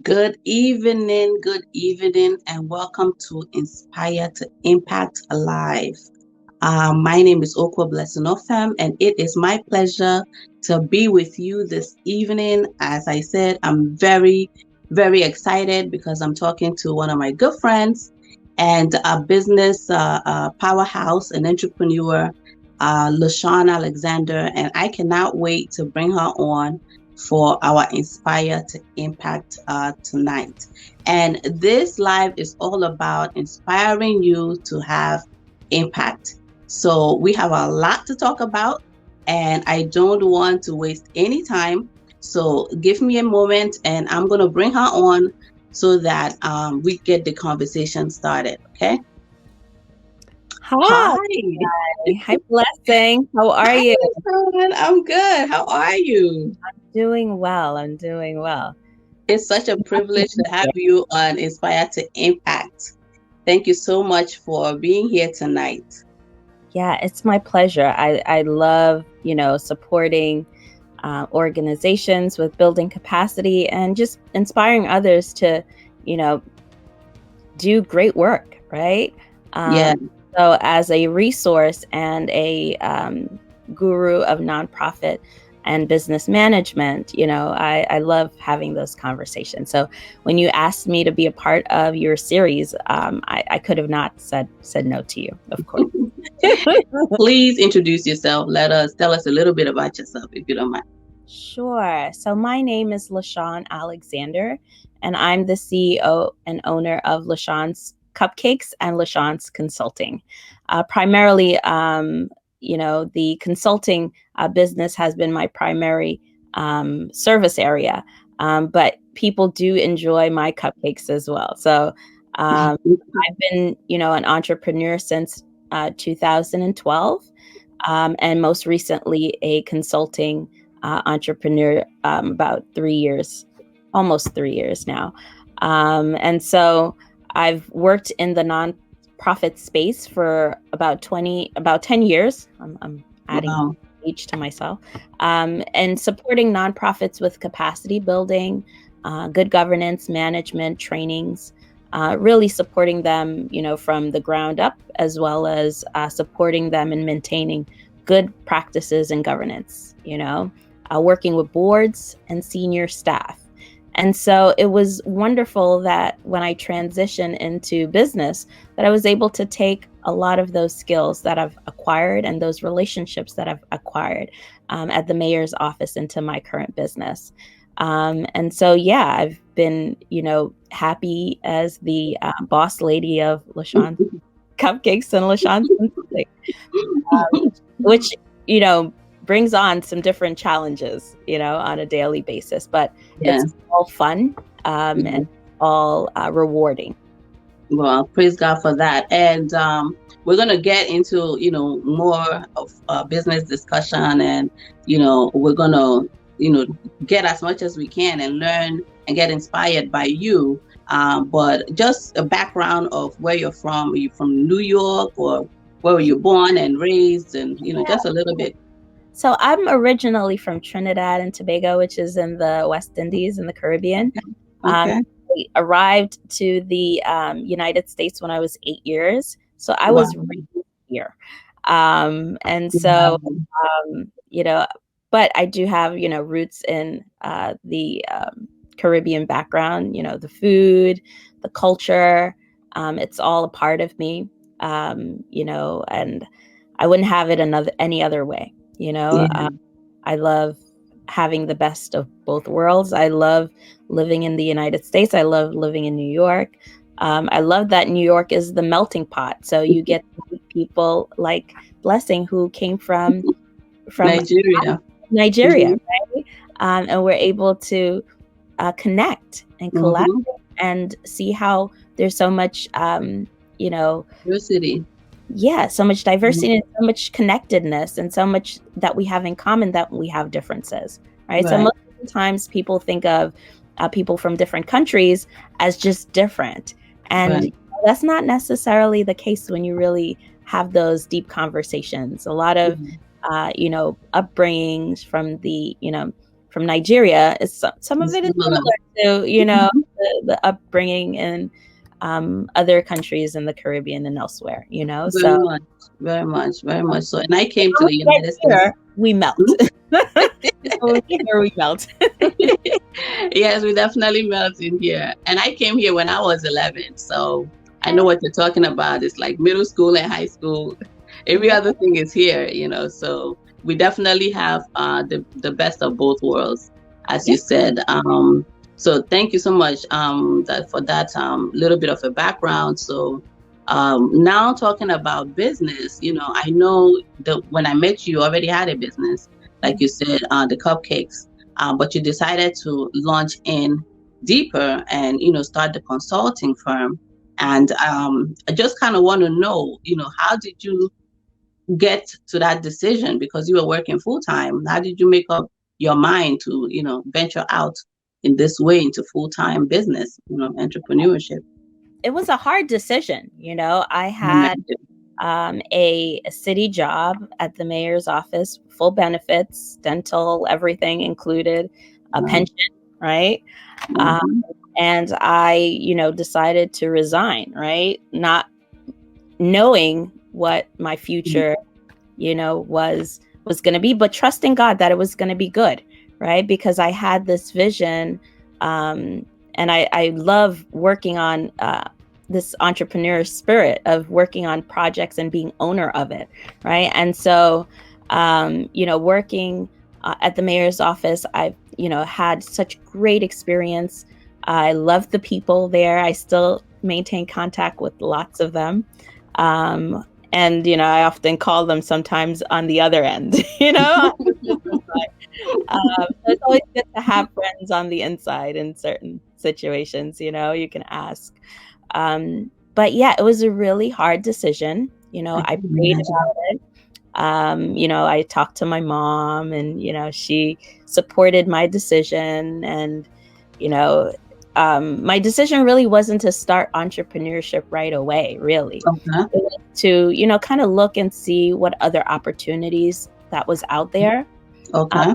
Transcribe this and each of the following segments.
Good evening, and welcome to Inspire to Impact Live. My name is Okwa Ofem, and it is my pleasure to be with you this evening. As I said, I'm very, very excited because I'm talking to one of my good friends and a business powerhouse, an entrepreneur, Lishawn Alexander, and I cannot wait to bring her on for our Inspire to Impact tonight. And this live is all about inspiring you to have impact. So we have a lot to talk about, and I don't want to waste any time. So give me a moment, and I'm going to bring her on so that we get the conversation started. Okay. Hi. Hi, Blessing. How are you? I'm good. How are you? Doing well. I'm doing well. It's such a privilege to have you on Inspire to Impact. Thank you so much for being here tonight. Yeah, it's my pleasure. I love, supporting organizations with building capacity and just inspiring others to, do great work, right? Yeah. So as a resource and a guru of nonprofit and business management, I love having those conversations. So when you asked me to be a part of your series, I could have not said no to you, of course. Please introduce yourself. Tell us a little bit about yourself, if you don't mind. Sure. So my name is Lishawn Alexander, and I'm the CEO and owner of Lishawn's Cupcakes and Lishawn's Consulting. Primarily, the consulting business has been my primary service area, but people do enjoy my cupcakes as well. So I've been, an entrepreneur since 2012, and most recently a consulting entrepreneur about 3 years, almost 3 years now. And so I've worked in the nonprofit space for about 10 years. I'm adding age to myself, and supporting nonprofits with capacity building, good governance, management, trainings, really supporting them, from the ground up, as well as supporting them in maintaining good practices and governance, working with boards and senior staff. And so it was wonderful that when I transitioned into business, that I was able to take a lot of those skills that I've acquired and those relationships that I've acquired at the mayor's office into my current business. And so, yeah, I've been, happy as the boss lady of Lishawn's Cupcakes and Lishawn's Consulting, which, brings on some different challenges, on a daily basis, but it's all fun and all rewarding. Well, praise God for that. And we're going to get into, more of business discussion, and, we're going to, get as much as we can and learn and get inspired by you. But just a background of where you're from. Are you from New York, or where were you born and raised, and, just a little bit? So I'm originally from Trinidad and Tobago, which is in the West Indies in the Caribbean. Okay. I arrived to the United States when I was 8 years. So I was raised here. And so, but I do have, roots in the Caribbean background, the food, the culture. It's all a part of me, and I wouldn't have it any other way. I love having the best of both worlds. I love living in the United States. I love living in New York. I love that New York is the melting pot. So you get people like Blessing, who came from Nigeria, right? And we're able to connect and collaborate and see how there's so much, diversity. Yeah, so much diversity and so much connectedness, and so much that we have in common that we have differences, right? So most of the times people think of people from different countries as just different. And that's not necessarily the case when you really have those deep conversations. A lot of, upbringings from from Nigeria, is some of it is similar to, the upbringing in other countries in the Caribbean and elsewhere, Very so much, very much, very much so. And I came to the United States. here, we melt. Here we melt. Yes, we definitely melt in here. And I came here when I was 11, so I know what you're talking about. It's like middle school and high school. Every other thing is here, So we definitely have the best of both worlds, as you said. So thank you so much for that little bit of a background. So now talking about business, I know that when I met you, you already had a business, like you said, the cupcakes. But you decided to launch in deeper and start the consulting firm. And I just kind of want to know, how did you get to that decision? Because you were working full time. How did you make up your mind to venture out in this way into full-time business, entrepreneurship? It was a hard decision. I had a city job at the mayor's office, full benefits, dental, everything included, a pension, right? And I, decided to resign, right? Not knowing what my future, was going to be, but trusting God that it was going to be good, right? Because I had this vision, and I love working on this entrepreneur spirit of working on projects and being owner of it, right? And so, working at the mayor's office, I've, had such great experience. I love the people there. I still maintain contact with lots of them. And, I often call them sometimes on the other end, So it's always good to have friends on the inside in certain situations, you can ask. But yeah, it was a really hard decision. I prayed about it. I talked to my mom and, she supported my decision. And, my decision really wasn't to start entrepreneurship right away, really. Okay. It was to, kind of look and see what other opportunities that was out there. Okay.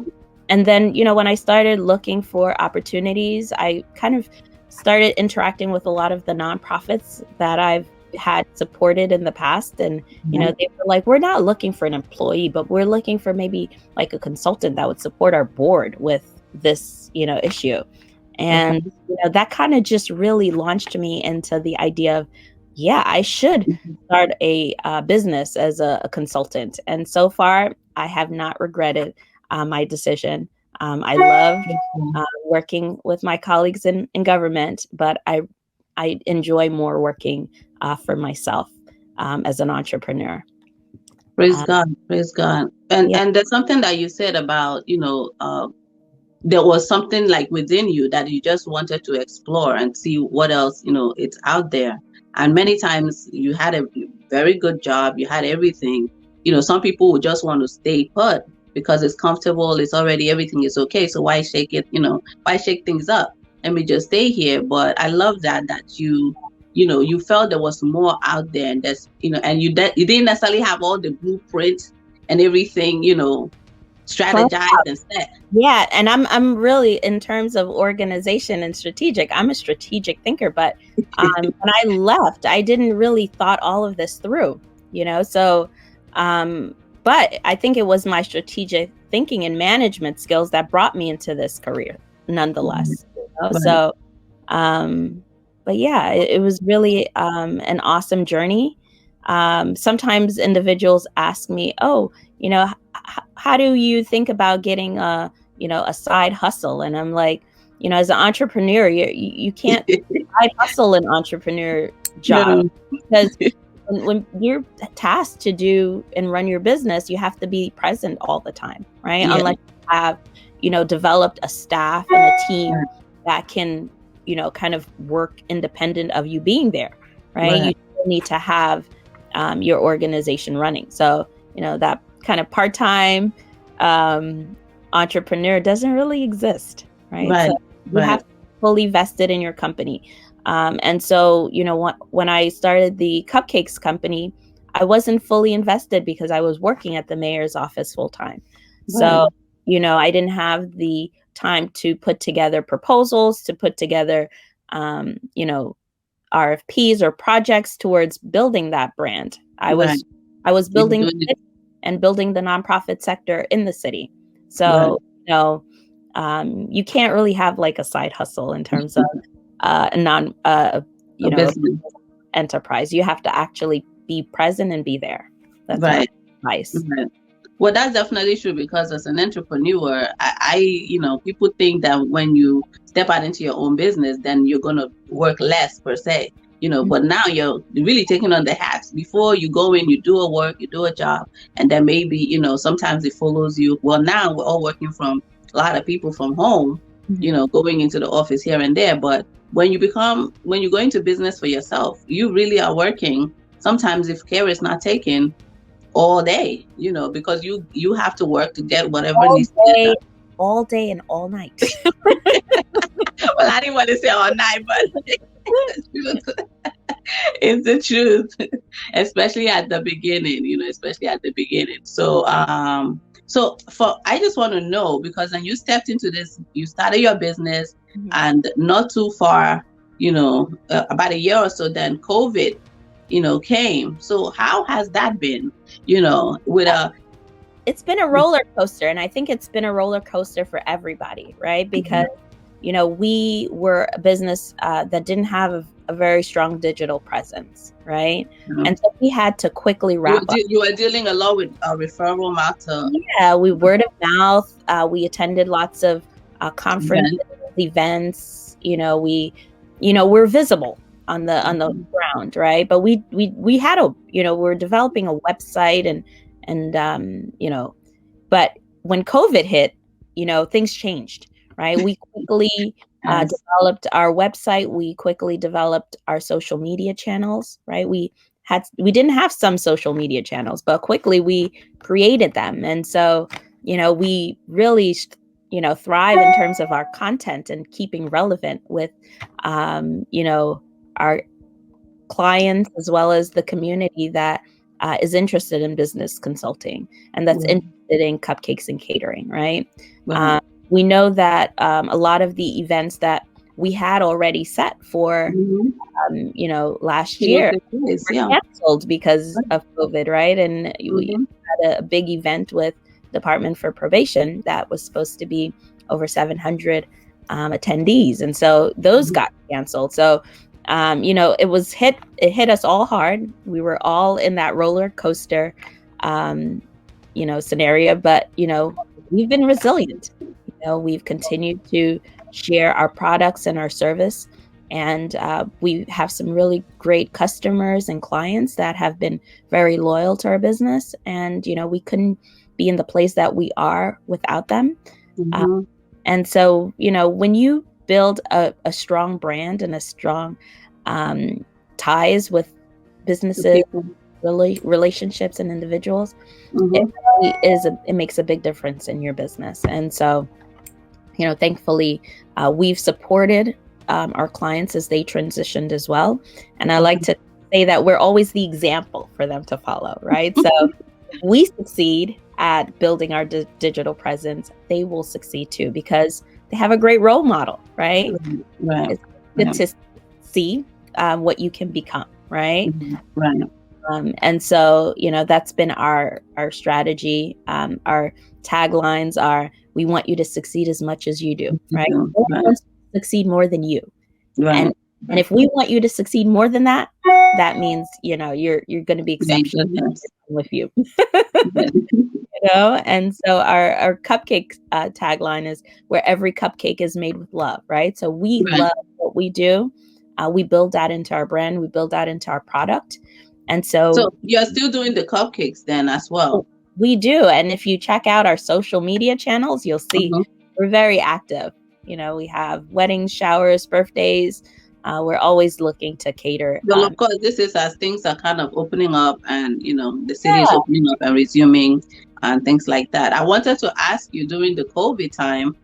And then, when I started looking for opportunities, I kind of started interacting with a lot of the nonprofits that I've had supported in the past. And, they were like, we're not looking for an employee, but we're looking for maybe like a consultant that would support our board with this, issue. And, that kind of just really launched me into the idea of, yeah, I should start a business as a consultant. And so far, I have not regretted my decision. I love working with my colleagues in government, but I enjoy more working for myself as an entrepreneur. Praise God. Praise God. And there's something that you said about, there was something like within you that you just wanted to explore and see what else, it's out there. And many times you had a very good job, you had everything. Some people would just want to stay put because it's comfortable, it's already, everything is okay. So why shake it, why shake things up? Let me just stay here. But I love that you felt there was more out there, and that's, and you didn't necessarily have all the blueprints and everything, strategized and set. Yeah, and I'm really, in terms of organization and strategic, I'm a strategic thinker, but when I left, I didn't really thought all of this through, so but I think it was my strategic thinking and management skills that brought me into this career nonetheless. So but yeah, it was really an awesome journey. Sometimes individuals ask me, oh, how do you think about getting a side hustle? And I'm like, as an entrepreneur, you can't side hustle an entrepreneur job because when you're tasked to do and run your business, you have to be present all the time, right? Yeah. Unless you have, developed a staff and a team that can, kind of work independent of you being there, right? You still need to have your organization running. So, that kind of part-time entrepreneur doesn't really exist, right? So you have to be fully vested in your company. And so, when I started the cupcakes company, I wasn't fully invested because I was working at the mayor's office full time. So, I didn't have the time to put together proposals, to put together you know, RFPs or projects towards building that brand. I was You were building doing it. and building the nonprofit sector in the city. Right. So, you can't really have like a side hustle in terms of a non, A business. enterprise. You have to actually be present and be there. That's my Right. advice. Right. Well, that's definitely true because as an entrepreneur, people think that when you step out into your own business, then you're going to work less per se, but now you're really taking on the hats. Before you go in, you do a work, you do a job, and then maybe, sometimes it follows you. Well, now we're all working from a lot of people from home, going into the office here and there. But when you go into business for yourself, you really are working. Sometimes if care is not taken, all day, because you have to work to get whatever needs to get done. All day and all night. Well, I didn't want to say all night, but it's the truth, especially at the beginning, So, I just want to know, because when you stepped into this, you started your business, and not too far, about a year or so, then COVID, came. So how has that been? It's been a roller coaster, and I think it's been a roller coaster for everybody, right? Because we were a business that didn't have a very strong digital presence, right? And so we had to quickly wrap up. You were dealing a lot with referral matter. Yeah, we word of mouth. We attended lots of conferences, events. We're visible on the ground, right? But we had we're developing a website and but when COVID hit, things changed, right? We quickly developed our website. We quickly developed our social media channels, right? We didn't have some social media channels, but quickly we created them. And so, we really, thrive in terms of our content and keeping relevant with, our clients, as well as the community that is interested in business consulting and that's interested in cupcakes and catering, right? We know that a lot of the events that we had already set for, last year were canceled because of COVID, right? And we had a big event with Department for Probation that was supposed to be over 700 attendees. And so those got canceled. So it hit us all hard. We were all in that roller coaster, scenario, but, we've been resilient. We've continued to share our products and our service, and we have some really great customers and clients that have been very loyal to our business. And, we couldn't be in the place that we are without them. And so, when you build a strong brand and a strong ties with businesses, relationships and individuals, it makes a big difference in your business. And so, thankfully, we've supported our clients as they transitioned as well. And I like to say that we're always the example for them to follow, right? So we succeed at building our digital presence, they will succeed too, because they have a great role model, right? It's good to see what you can become, right? And so, that's been our strategy. Our taglines are, we want you to succeed as much as you do, right? No one wants to succeed more than you. And if we want you to succeed more than that, that means, you're going to be exceptional with you. And so our cupcake tagline is, where every cupcake is made with love, right? So we love what we do. We build that into our brand. We build that into our product. And so you're still doing the cupcakes then as well? We do. And if you check out our social media channels, you'll see we're very active. We have weddings, showers, birthdays. We're always looking to cater. Well, of course, this is as things are kind of opening up and, the city is opening up and resuming and things like that. I wanted to ask you, during the COVID time,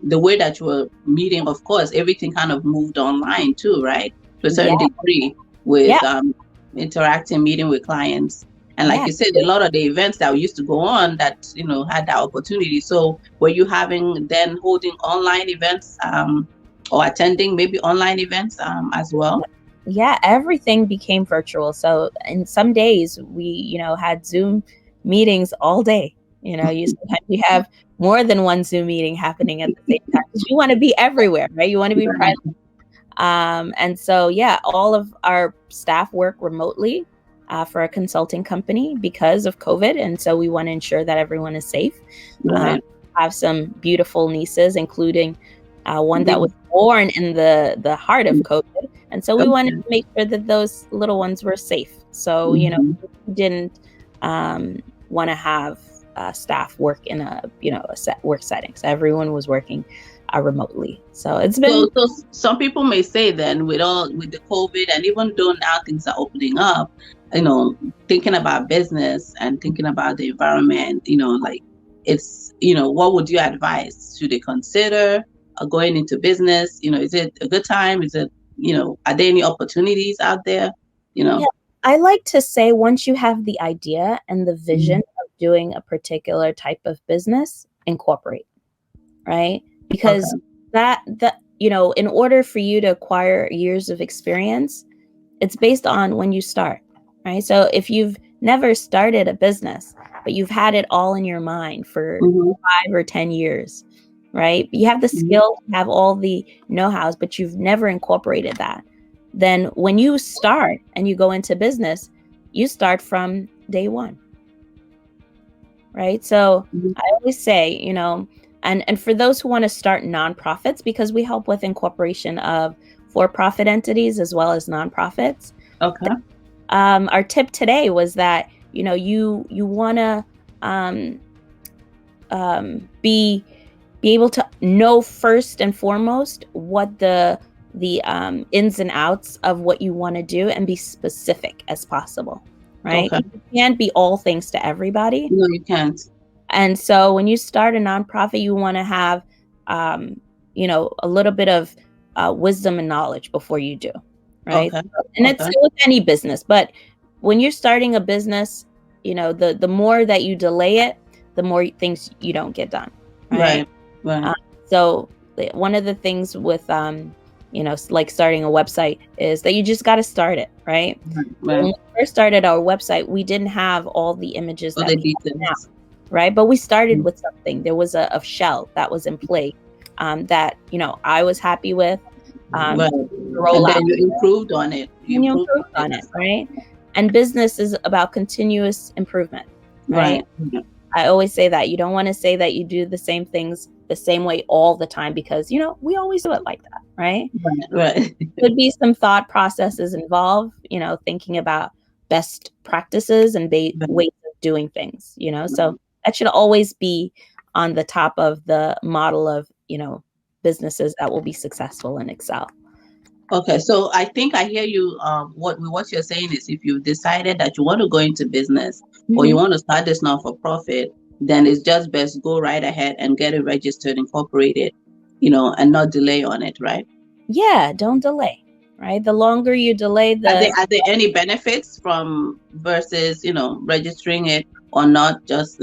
the way that you were meeting, of course, everything kind of moved online too, right? To a certain degree with interacting, meeting with clients. And like you said, a lot of the events that used to go on that, had that opportunity. So were you holding online events or attending maybe online events as well? Yeah, everything became virtual. So in some days we, had Zoom meetings all day. Sometimes you have more than one Zoom meeting happening at the same time because you want to be everywhere, right? You want to be present. And so, yeah, all of our staff work remotely for a consulting company because of COVID. And so we want to ensure that everyone is safe. Right. I have some beautiful nieces, including one that was born in the heart of COVID. And so we wanted to make sure that those little ones were safe. So, we didn't want to have staff work in a set work setting. So everyone was working remotely. So it's been. So some people may say then with the COVID, and even though now things are opening up, thinking about business and thinking about the environment, like it's, what would you advise? Should they consider going into business? Is it a good time? Is it, are there any opportunities out there? Yeah, I like to say once you have the idea and the vision of doing a particular type of business, incorporate, right? Because that in order for you to acquire years of experience, it's based on when you start, right? So if you've never started a business, but you've had it all in your mind for 5 or 10 years, right? You have the skill, have all the know-hows, but you've never incorporated that. Then when you start and you go into business, you start from day one, right? So I always say, and for those who want to start nonprofits, because we help with incorporation of for-profit entities as well as nonprofits. Okay. Our tip today was that, you want to be able to know first and foremost what the ins and outs of what you want to do and be specific as possible, right? Okay. You can't be all things to everybody. No, you can't. And so when you start a nonprofit, you want to have, a little bit of wisdom and knowledge before you do, right? Okay. And it's with any business, but when you're starting a business, the more that you delay it, the more things you don't get done, right? Right. So one of the things with, like starting a website is that you just got to start it, right? When we first started our website, we didn't have all the images that we have now, right? But we started with something. There was a shell that was in play that, I was happy with. And then you improved on it. You improved on it, right? And business is about continuous improvement, right? I always say that. You don't want to say that you do the same things the same way all the time because, we always do it like that, right? Right. Could be some thought processes involved, thinking about best practices and ways of doing things, So that should always be on the top of the model of, businesses that will be successful and excel. Okay, so I think I hear you. What you're saying is, if you've decided that you want to go into business or you want to start this not-for-profit, then it's just best go right ahead and get it registered, incorporated, and not delay on it, right? Yeah, don't delay, right? The longer you delay, Are there any benefits from versus registering it or not? Just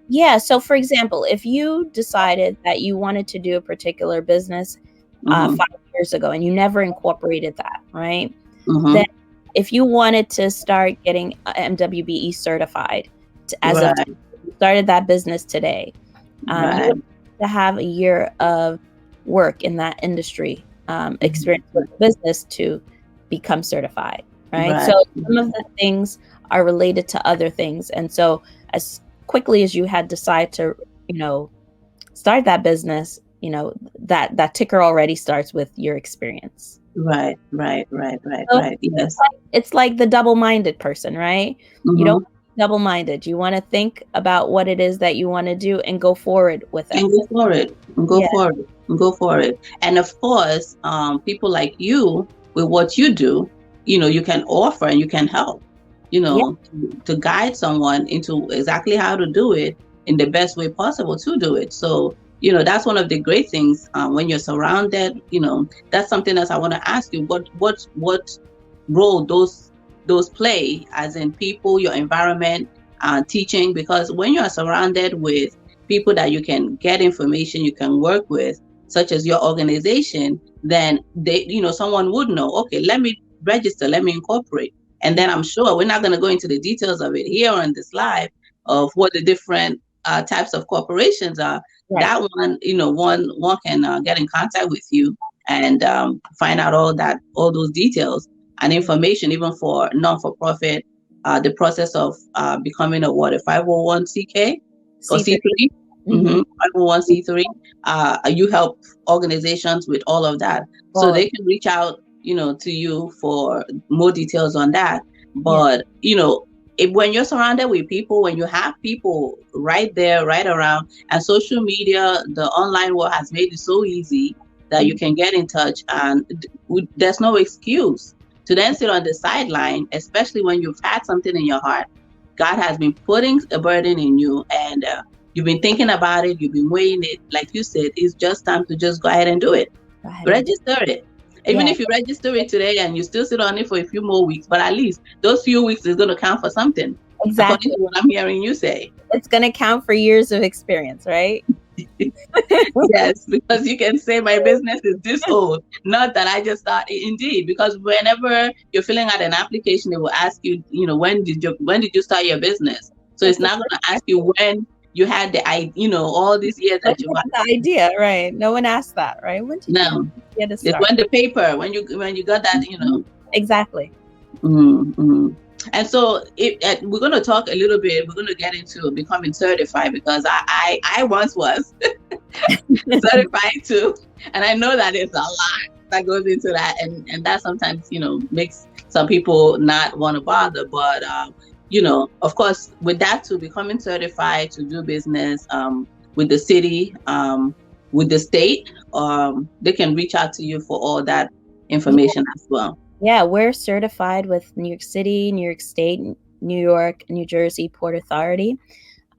Yeah. So, for example, if you decided that you wanted to do a particular business 5 years ago and you never incorporated that, right? Then if you wanted to start getting MWBE certified started that business today, you would to have a year of work in that industry, experience with the business to become certified, right? So some of the things are related to other things. And so as quickly as you had decided to, start that business, that ticker already starts with your experience. Right. So Yes. It's like the double-minded person, right? You don't be double-minded. You want to think about what it is that you want to do and go forward with it. And go for it. And of course, people like you, with what you do, you can offer and you can help, to guide someone into exactly how to do it in the best way possible to do it. So, that's one of the great things when you're surrounded, that's something else I want to ask you. What role those play, as in people, your environment, teaching, because when you are surrounded with people that you can get information, you can work with, such as your organization, then someone would know, okay, let me register, let me incorporate. And then I'm sure we're not going to go into the details of it here on this live of what the different types of corporations are. Right. That one, one can get in contact with you and find out all those details and information, even for non-for-profit, the process of becoming a 501c or C3. Mm-hmm. 501c3. You help organizations with all of that, so they can reach out, to you for more details on that. But when you're surrounded with people, when you have people right there, right around, and social media, the online world has made it so easy that you can get in touch, and there's no excuse to then sit on the sideline, especially when you've had something in your heart. God has been putting a burden in you, and you've been thinking about it, you've been weighing it. Like you said, it's just time to just go ahead and do it. Register it. Even if you register it today and you still sit on it for a few more weeks, but at least those few weeks is going to count for something. Exactly. According to what I'm hearing you say. It's going to count for years of experience, right? Yes, because you can say my business is this old. Not that I just started. Indeed, because whenever you're filling out an application, it will ask you, when did you start your business? So it's not going to ask you when you had all these years that you had the idea, right? No one asked that, right? When did you get to start? It's when the paper, when you got that, Exactly. Mm-hmm. And so we're going to talk a little bit. We're going to get into becoming certified, because I once was certified too, and I know that there's a lot that goes into that, and that sometimes makes some people not want to bother. But of course, with that too, becoming certified to do business with the city, with the state, they can reach out to you for all that information as well. Yeah, we're certified with New York City, New York State, New York, New Jersey Port Authority.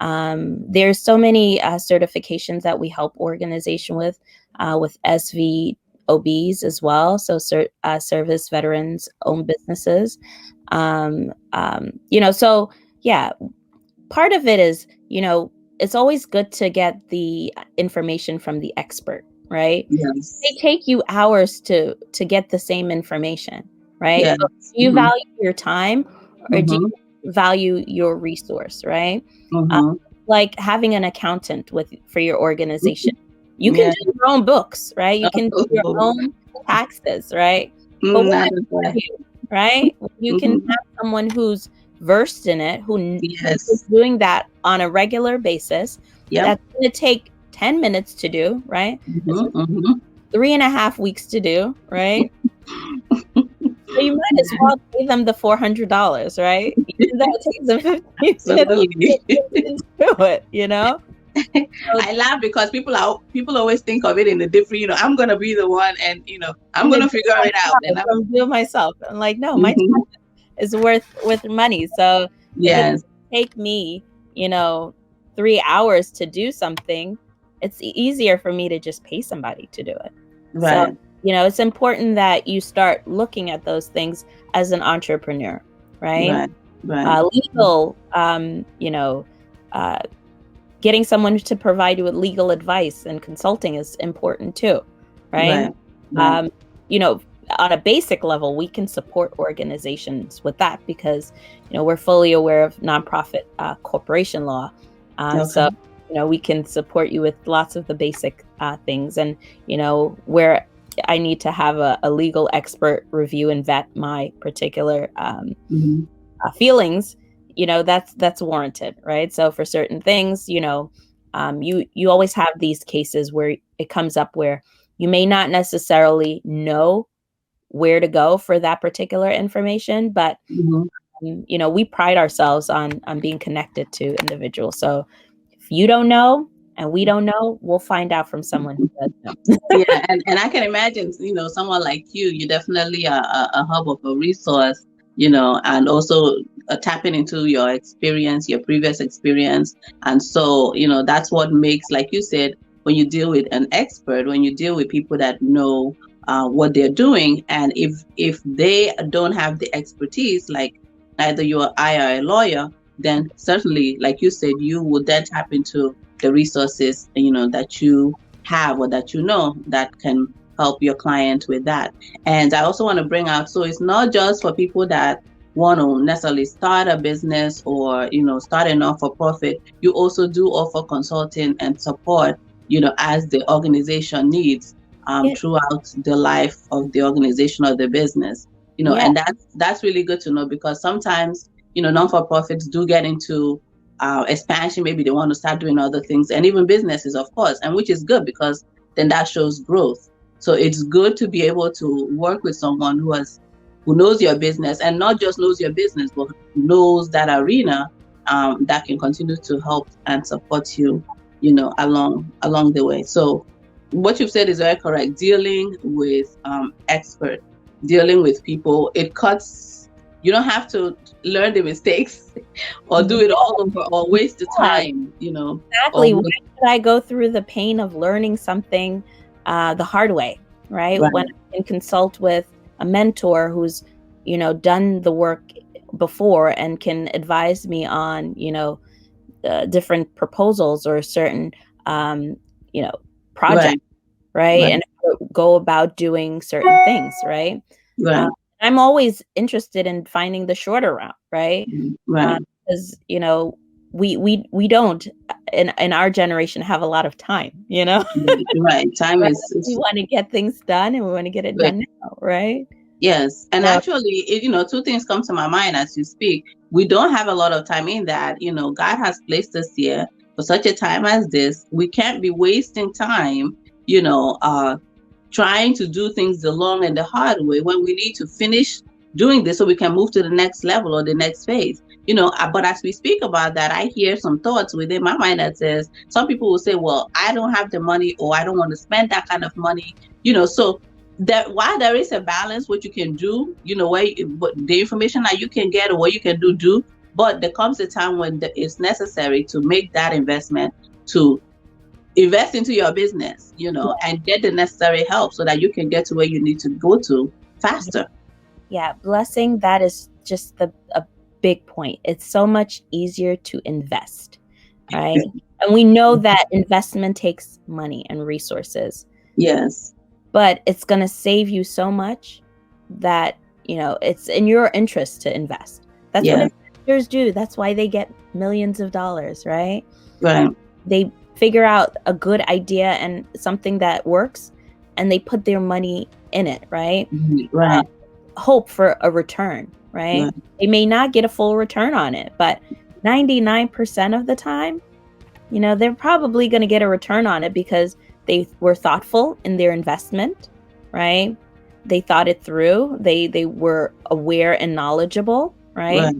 There's so many certifications that we help organization with SVOBs as well. So service veterans owned businesses. So yeah, part of it is, it's always good to get the information from the expert, right? Yes. They take you hours to get the same information, right? Yes. So do you value your time, or do you value your resource, right? Like having an accountant for your organization. You can do your own books, right? You can do your own taxes, right? But what right? You can have someone who's versed in it, who is doing that on a regular basis. That's going to take 10 minutes to do, right? 3.5 weeks to do, right? So you might as well pay them the $400, right? Even though it takes them 15 minutes to do it, I laugh because people always think of it in a different, I'm going to be the one, and I'm going to figure it out, and I'm going to do it myself. I'm like, no, my time is worth money. So if it take me, 3 hours to do something, it's easier for me to just pay somebody to do it. Right. So, it's important that you start looking at those things as an entrepreneur, right? Legal, getting someone to provide you with legal advice and consulting is important too, right? On a basic level, we can support organizations with that because, we're fully aware of nonprofit corporation law. So, we can support you with lots of the basic things, and, where I need to have a legal expert review and vet my particular feelings, that's warranted, right? So for certain things, you always have these cases where it comes up where you may not necessarily know where to go for that particular information, but we pride ourselves on being connected to individuals. So if you don't know and we don't know, we'll find out from someone who does know. Yeah, and I can imagine, someone like you're definitely a hub of a resource, and also tapping into your experience, your previous experience. And so, that's what makes, like you said, when you deal with an expert, when you deal with people that know what they're doing, and if they don't have the expertise, like either you or I are a lawyer, then certainly, like you said, you would then tap into the resources, that you have or that you know that can help your client with that. And I also want to bring out, so it's not just for people that want to necessarily start a business or, start a non-for-profit. You also do offer consulting and support, as the organization needs, Yeah. throughout the life of the organization or the business. Yeah. And that's really good to know, because sometimes, non-for-profits do get into expansion. Maybe they want to start doing other things, and even businesses, of course, and which is good, because then that shows growth. So it's good to be able to work with someone who knows your business, and not just knows your business, but knows that arena, that can continue to help and support you, along the way. So what you've said is very correct. Dealing with experts, dealing with people, it cuts. You don't have to learn the mistakes or do it all over or waste the time, Exactly. Why should I go through the pain of learning something the hard way, right? When I can consult with a mentor who's, done the work before and can advise me on, different proposals or certain, projects, right? And go about doing certain things, right? I'm always interested in finding the shorter route, right? Because we don't in our generation have a lot of time, Time is we want to get things done, and we want to get it done now, right? Yes. And actually, two things come to my mind as you speak. We don't have a lot of time in that, God has placed us here for such a time as this. We can't be wasting time, trying to do things the long and the hard way, when we need to finish doing this so we can move to the next level or the next phase. But as we speak about that, I hear some thoughts within my mind that says, some people will say, well, I don't have the money, or I don't want to spend that kind of money, so that while there is a balance, what you can do, but the information that you can get or what you can do, but there comes a time when it's necessary to make that investment, to invest into your business, and get the necessary help so that you can get to where you need to go to faster. Yeah, blessing, that is just a big point. It's so much easier to invest, right? And we know that investment takes money and resources. Yes. But it's going to save you so much that, it's in your interest to invest. That's what investors do. That's why they get millions of dollars, right? Right. They figure out a good idea and something that works, and they put their money in it, right? Right. Hope for a return, right? They may not get a full return on it, but 99% of the time, they're probably going to get a return on it, because they were thoughtful in their investment, right? They thought it through. They were aware and knowledgeable, right?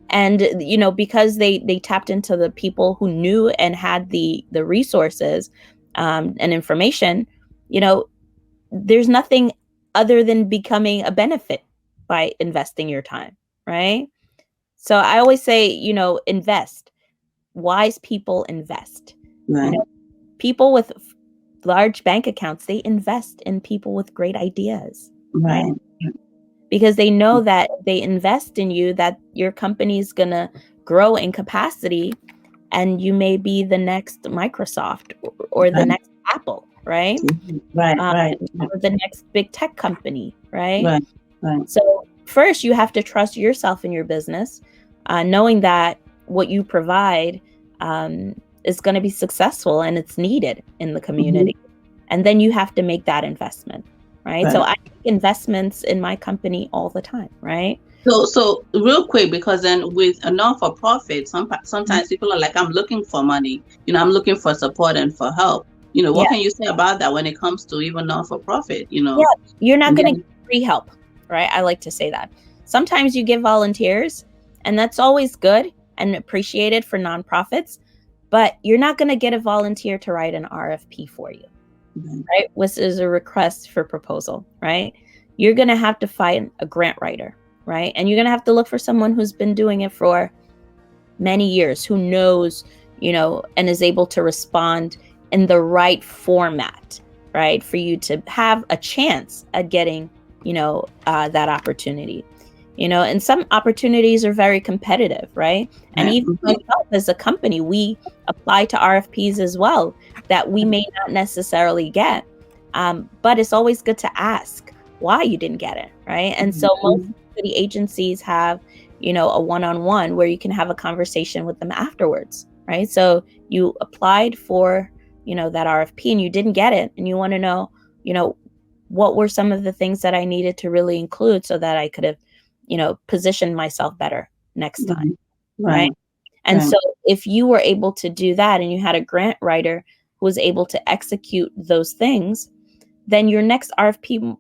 And because they tapped into the people who knew and had the resources and information, there's nothing other than becoming a benefit by investing your time, right? So I always say, invest. Wise people invest. People with large bank accounts, they invest in people with great ideas, right? Because they know that they invest in you, that your company is going to grow in capacity, and you may be the next Microsoft or the next Apple, right? Or the next big tech company, right? So first, you have to trust yourself in your business, knowing that what you provide is going to be successful and it's needed in the community. And then you have to make that investment, right? So I make investments in my company all the time, right? So real quick, because then with a non-for-profit, sometimes people are like, I'm looking for money, I'm looking for support and for help. What can you say about that when it comes to even non-for-profit, Yeah, you're not going to get free help, right? I like to say that. Sometimes you give volunteers, and that's always good and appreciated for nonprofits, but you're not going to get a volunteer to write an RFP for you, right? Which is a request for proposal, right? You're going to have to find a grant writer, right? And you're going to have to look for someone who's been doing it for many years, who knows, and is able to respond in the right format, right? For you to have a chance at getting, that opportunity. And some opportunities are very competitive, right? And Right. even myself as a company, we apply to RFPs as well that we may not necessarily get. But it's always good to ask why you didn't get it, right? And so most city agencies have, a one-on-one where you can have a conversation with them afterwards, right? So you applied for, that RFP and you didn't get it, and you want to know, what were some of the things that I needed to really include so that I could have, position myself better next time, right? And so if you were able to do that and you had a grant writer who was able to execute those things, then your next RFP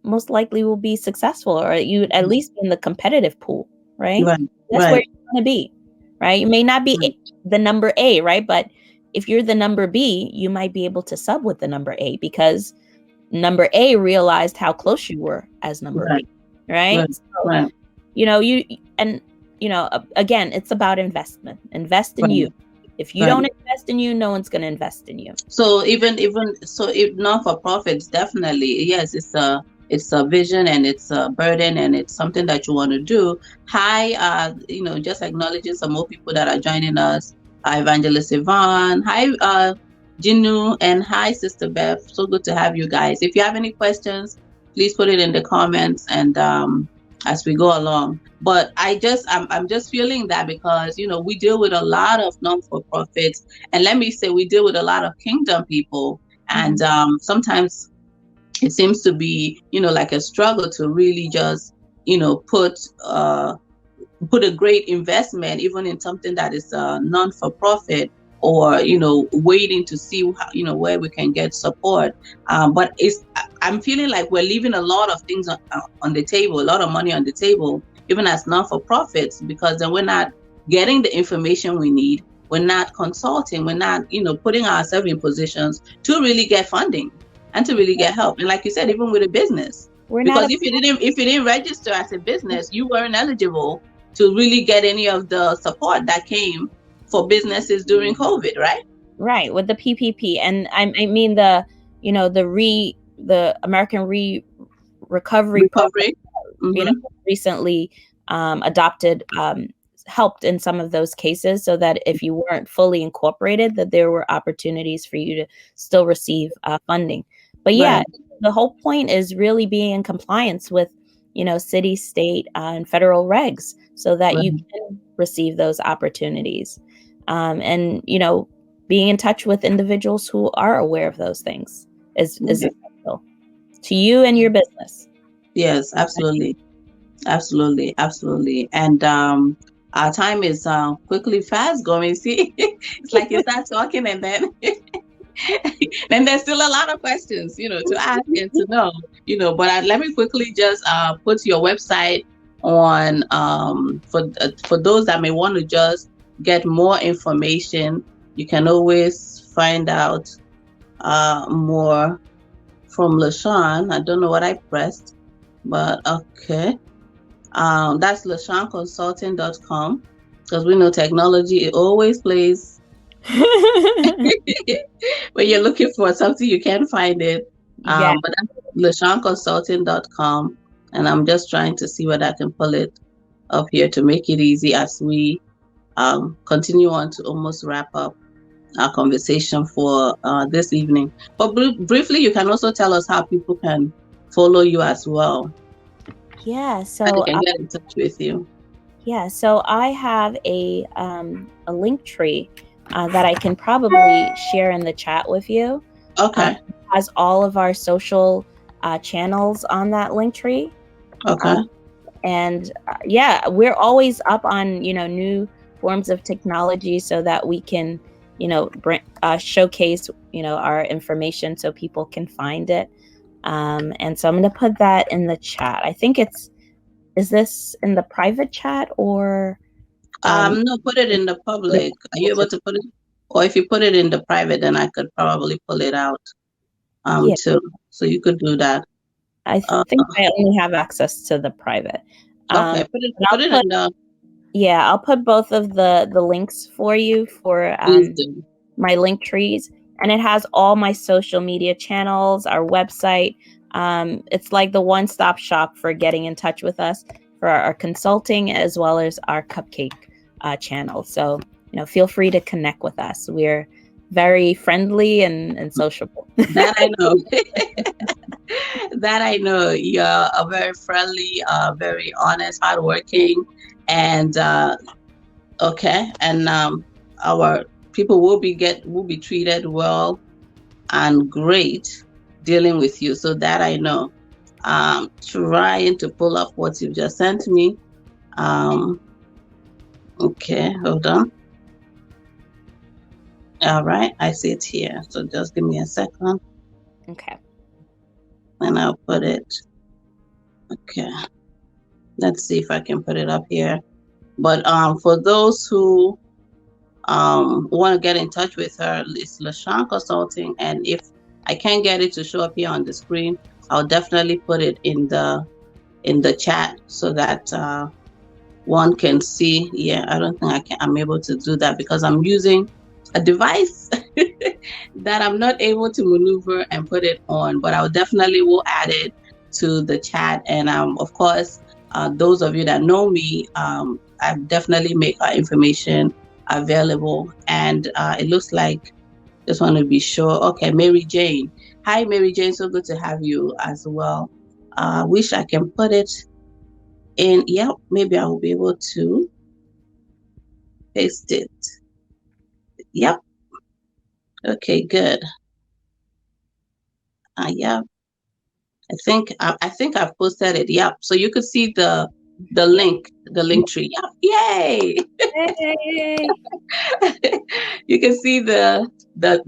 most likely will be successful, or you would at least be in the competitive pool, right? That's where you want to be, right? You may not be the number A, right? But if you're the number B, you might be able to sub with the number A because number A realized how close you were as number B, right? So, again, it's about investment. Invest in you. If you don't invest in you, no one's going to invest in you. So if not for profits, definitely, yes, it's a vision and it's a burden and it's something that you want to do. Hi, just acknowledging some more people that are joining us. Hi, Evangelist Yvonne. Hi, Jinu, and hi, Sister Beth. So good to have you guys. If you have any questions, please put it in the comments and as we go along. But I'm just feeling that because we deal with a lot of non-for-profits, and let me say we deal with a lot of kingdom people, and sometimes it seems to be like a struggle to really just put a great investment even in something that is non-for-profit, or waiting to see how, where we can get support. But I'm feeling like we're leaving a lot of things on the table, a lot of money on the table, even as non-for-profits, because then we're not getting the information we need, we're not consulting, we're not putting ourselves in positions to really get funding and to really get help. And like you said, even with a business, because if you didn't register as a business, you weren't eligible to really get any of the support that came for businesses during COVID, right? Right, with the PPP, and I mean the American Recovery Program, recently adopted, helped in some of those cases, so that if you weren't fully incorporated, that there were opportunities for you to still receive funding. But yeah, the whole point is really being in compliance with city, state, and federal regs, so that you can receive those opportunities, and being in touch with individuals who are aware of those things is essential to you and your business. Yes, absolutely. And our time is quickly fast going. See, it's like you start talking and then then there's still a lot of questions to ask and to know. But let me quickly just put your website on for those that may want to just get more information. You can always find out more from Lishawn. I don't know what I pressed, but okay. That's LishawnConsulting.com, because we know technology, it always plays when you're looking for something, you can't find it. But that's LishawnConsulting.com, and I'm just trying to see whether I can pull it up here to make it easy as we continue on to almost wrap up our conversation for this evening. But briefly, you can also tell us how people can follow you as well. Yeah, so and they can get in touch with you. Yeah, so I have a link tree that I can probably share in the chat with you. Okay. It has all of our social channels on that link tree. Okay. And yeah, we're always up on new forms of technology so that we can showcase our information so people can find it. And so I'm going to put that in the chat. I think is this in the private chat or? No, put it in the public. Are you able to put it? Or if you put it in the private, then I could probably pull it out too. So you could do that. I think I only have access to the private. Okay, put it in the. Yeah, I'll put both of the links for you for my link trees, and it has all my social media channels, our website. It's like the one-stop shop for getting in touch with us. for our consulting as well as our cupcake channel. So, feel free to connect with us. We're very friendly and sociable. That I know. That I know. You're a very friendly, very honest, hardworking, and okay. And our people will be treated well and great dealing with you. So that I know. Trying to pull up what you've just sent me. Um, okay, hold on. All right, I see it here. So just give me a second. Okay. And I'll put it. Okay. Let's see if I can put it up here. But for those who want to get in touch with her, it's Lishawn Consulting. And if I can't get it to show up here on the screen, I'll definitely put it in the chat so that one can see. Yeah, I don't think I'm able to do that because I'm using a device that I'm not able to maneuver and put it on, but I'll definitely will add it to the chat. And of course, those of you that know me, I definitely make our information available. And it looks like, just want to be sure. Okay, Mary Jane. Hi, Mary Jane. So good to have you as well. Wish I can put it in. Yeah, maybe I will be able to paste it. Yep. Okay, good. Yeah, I think I've posted it. Yep. So you could see the link tree. Yep. Yay! Hey. You can see the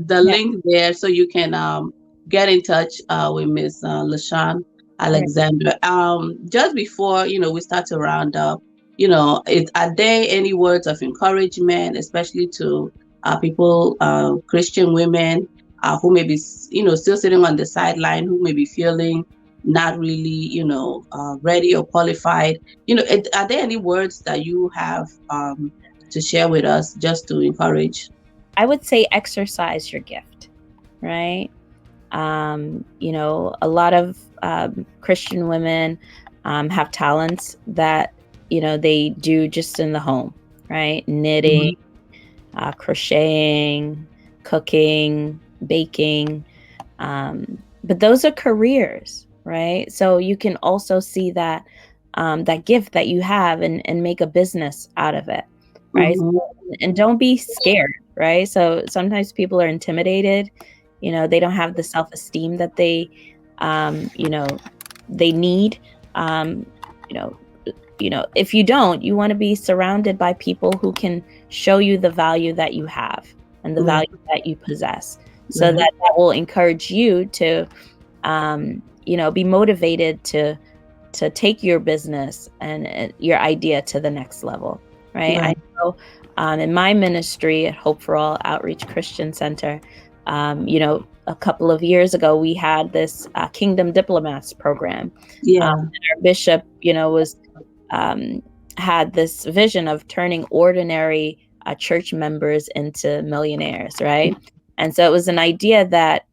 link there, so you can get in touch with Miss Lishawn Alexander. Just before we start to round up, are there any words of encouragement, especially to people, Christian women who may be still sitting on the sideline, who may be feeling not really ready or qualified? Are there any words that you have to share with us just to encourage? I would say exercise your gift, right? A lot of Christian women have talents that they do just in the home, right? Knitting, crocheting, cooking, baking, but those are careers, right? So you can also see that that gift that you have and make a business out of it, right? And don't be scared, right? So sometimes people are intimidated. They don't have the self-esteem that they they need. If you don't, you want to be surrounded by people who can show you the value that you have and the value that you possess, so that will encourage you to be motivated to take your business and your idea to the next level, right? I know in my ministry at Hope for All Outreach Christian Center, a couple of years ago, we had this Kingdom Diplomats program. And our bishop, was had this vision of turning ordinary church members into millionaires, right? And so it was an idea that,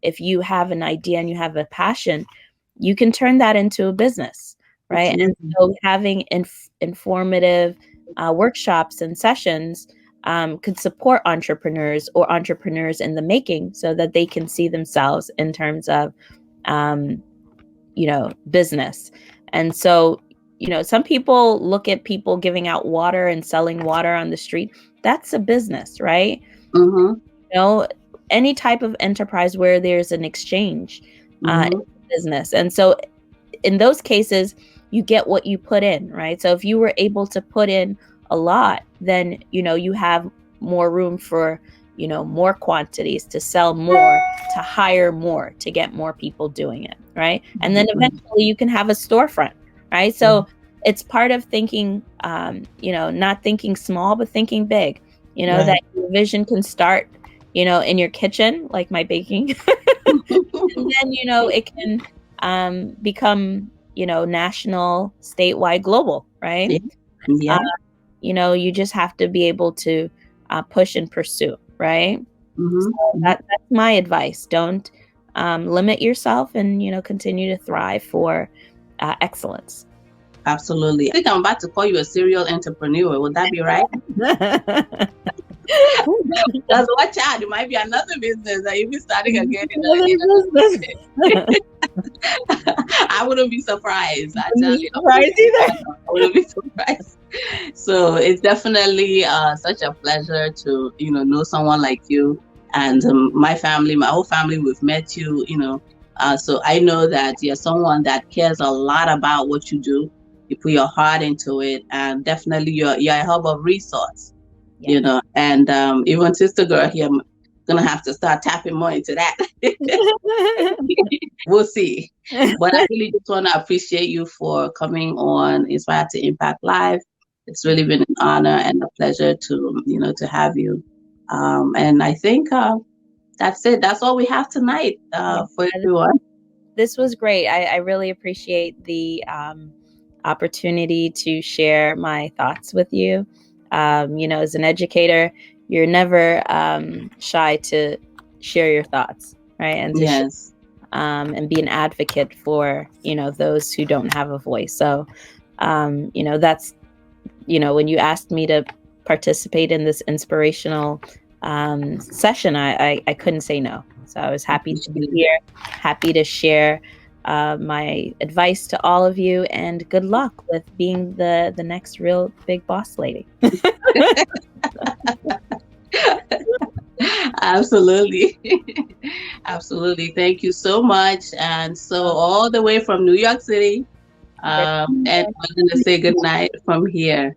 if you have an idea and you have a passion, you can turn that into a business, right? And so having informative workshops and sessions could support entrepreneurs or entrepreneurs in the making, so that they can see themselves in terms of, business. And so, some people look at people giving out water and selling water on the street. That's a business, right? Any type of enterprise where there's an exchange business. And so in those cases, you get what you put in, right? So if you were able to put in a lot, then, you have more room for, more quantities to sell more, to hire more, to get more people doing it, right? And then eventually you can have a storefront, right? So it's part of thinking, not thinking small, but thinking big, that your vision can start, in your kitchen, like my baking. And then, it can become, national, statewide, global, right? You just have to be able to push and pursue, right? So that's my advice. Don't limit yourself, and, continue to thrive for excellence. Absolutely. I think I'm about to call you a serial entrepreneur. Would that be right? Because watch out, it might be another business that you'll be starting again I wouldn't be surprised. I tell you, I wouldn't be surprised. So it's definitely such a pleasure to know someone like you, and my family, my whole family. We've met you, so I know that you're someone that cares a lot about what you do. You put your heart into it, and definitely you're a hub of resource. Yes. And even sister girl here, I'm gonna have to start tapping more into that. We'll see. But I really just want to appreciate you for coming on Inspire to Impact Live. It's really been an honor and a pleasure to have you. And I think that's it. That's all we have tonight for everyone. This was great. I really appreciate the opportunity to share my thoughts with you. As an educator, you're never shy to share your thoughts, right? And to yes. And be an advocate for, those who don't have a voice. So, that's, when you asked me to participate in this inspirational session, I couldn't say no. So I was happy to be here, happy to share my advice to all of you, and good luck with being the next real big boss lady. Absolutely. Absolutely. Thank you so much. And so all the way from New York City, and we're going to say good night from here.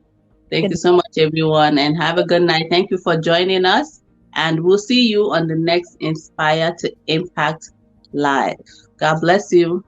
Thank you so much, everyone, and have a good night. Thank you for joining us, and we'll see you on the next Inspire to Impact Live. God bless you.